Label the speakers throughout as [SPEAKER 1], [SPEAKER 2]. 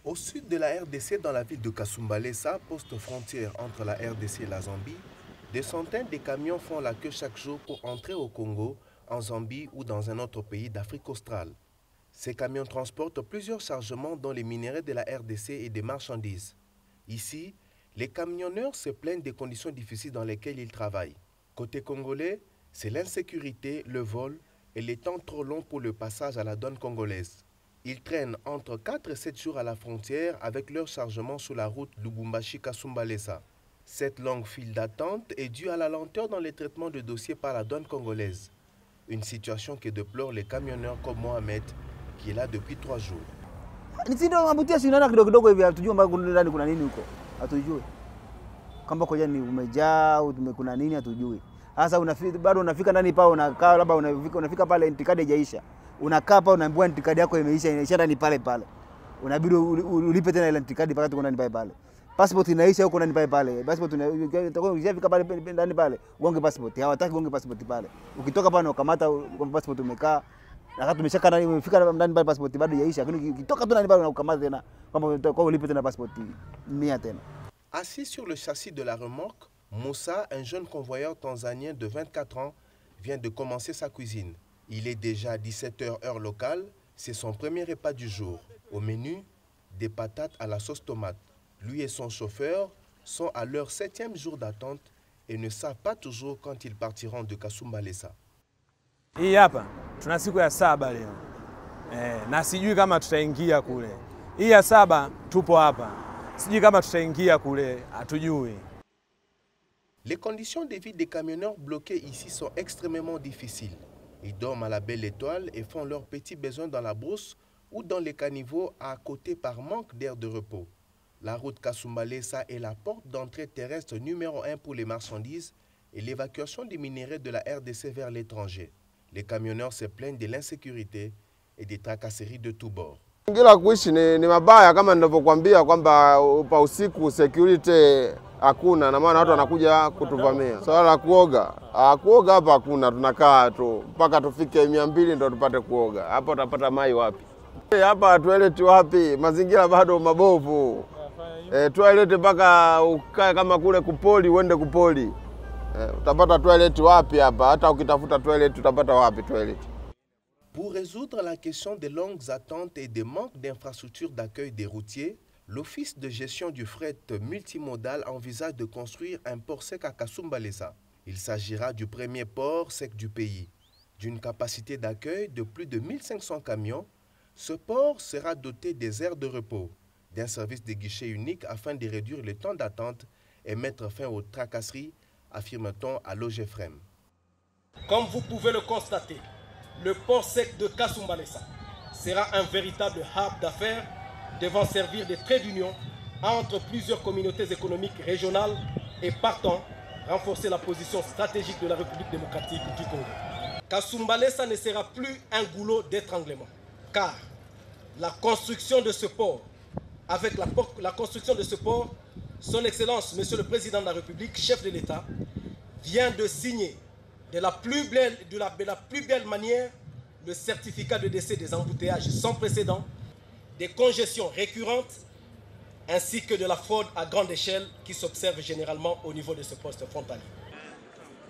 [SPEAKER 1] Au sud de la RDC, dans la ville de Kasumbalesa, poste frontière entre la RDC et la Zambie, des centaines de camions font la queue chaque jour pour entrer au Congo, en Zambie ou dans un autre pays d'Afrique australe. Ces camions transportent plusieurs chargements dont les minerais de la RDC et des marchandises. Ici, les camionneurs se plaignent des conditions difficiles dans lesquelles ils travaillent. Côté congolais, c'est l'insécurité, le vol et les temps trop longs pour le passage à la douane congolaise. Ils traînent entre 4 et 7 jours à la frontière avec leur chargement sur la route Lubumbashi-Kasumbalesa. Cette longue file d'attente est due à la lenteur dans le traitement de dossiers par la douane congolaise. Une situation que déplorent les camionneurs comme Mohamed, qui est là depuis 3 jours.
[SPEAKER 2] Nisindomabutia sindano kidogo kidogo hivi hatujui mbona ndani kuna nini huko. Hatujui. Kama koja ni umejaa kuna nini hatujui. Sasa bado unafika ndani pale unakaa labda unafika pale intikadi haijaisha. Unakaa pale unaambiwa intikadi yako imeisha ndani pale pale. Unabidi ulipe tena ile intikadi mpaka tuko ndani pale. Passport inaisha huko ndani pale. Passport unafika pale ndani pale. Ugonge passport. Hawataki ugonge passport pale. Ukitoka pale unakamata passport umekaa. Na tumeshaka ndani umefika ndani pale passport bado haijaisha. Lakini ukitoka tu ndani pale unakamata tena kwamba kwa ulipe tena passport 100 tena.
[SPEAKER 1] Assis sur le châssis de la remorque, Moussa, un jeune convoyeur tanzanien de 24 ans, vient de commencer sa cuisine. Il est déjà 17h heure locale, c'est son premier repas du jour. Au menu, des patates à la sauce tomate. Lui et son chauffeur sont à leur 7e jour d'attente et ne savent pas toujours quand ils partiront de Kasumbalesa.
[SPEAKER 3] Hii hapa tuna siku ya 7 leo. Na sijui kama tutaingia kule. Hii ya 7 tupo hapa. Sijui kama tutaingia kule, hatujui.
[SPEAKER 1] Les conditions de vie des camionneurs bloqués ici sont extrêmement difficiles. Ils dorment à la belle étoile et font leurs petits besoins dans la brousse ou dans les caniveaux à côté par manque d'air de repos. La route Kasumbalesa est la porte d'entrée terrestre numéro 1 pour les marchandises et l'évacuation des minerais de la RDC vers l'étranger. Les camionneurs se plaignent de l'insécurité et des tracasseries de tous bords.
[SPEAKER 4] Mazingira kuishi ni mabaya kama ninavyokuambia kwamba pa usiku security hakuna na maana watu wanakuja kutuvamia. Swala la kuoga hapa hakuna, tunakaa tu mpaka tufike 200 ndio tupate kuoga. Hapo utapata mai wapi? Hapa toilet wapi? Mazingira bado mabovu. Toilet mpaka ukae kama kule kupoli uende kupoli. Utapata toilet wapi hapa? Hata ukitafuta toilet utapata wapi toilet?
[SPEAKER 1] Pour résoudre la question des longues attentes et des manques d'infrastructures d'accueil des routiers, l'Office de gestion du fret multimodal envisage de construire un port sec à Kasumbalesa. Il s'agira du premier port sec du pays. D'une capacité d'accueil de plus de 1500 camions, ce port sera doté des aires de repos, d'un service de guichet unique afin de réduire le temps d'attente et mettre fin aux tracasseries, affirme-t-on à l'OGFREM.
[SPEAKER 5] Comme vous pouvez le constater, le port sec de Kasumbalesa sera un véritable hub d'affaires devant servir de trait d'union entre plusieurs communautés économiques régionales et partant renforcer la position stratégique de la République démocratique du Congo. Kasumbalesa ne sera plus un goulot d'étranglement, car la construction de ce port, avec la construction de ce port, son Excellence, Monsieur le Président de la République, chef de l'État, vient de signer de la plus belle manière le certificat de décès des embouteillages sans précédent, des congestions récurrentes, ainsi que de la fraude à grande échelle qui s'observe généralement au niveau de ce poste frontalier.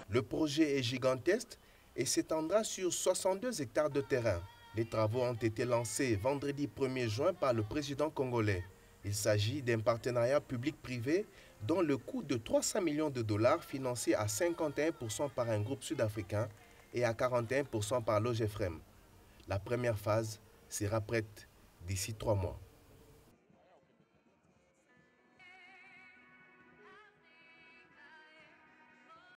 [SPEAKER 1] Le projet est gigantesque et s'étendra sur 62 hectares de terrain. Les travaux ont été lancés vendredi 1er juin par le président congolais. Il s'agit d'un partenariat public-privé dont le coût de 300 millions de dollars financé à 51% par un groupe sud-africain et à 41% par l'OGFREM. La première phase sera prête d'ici 3 mois.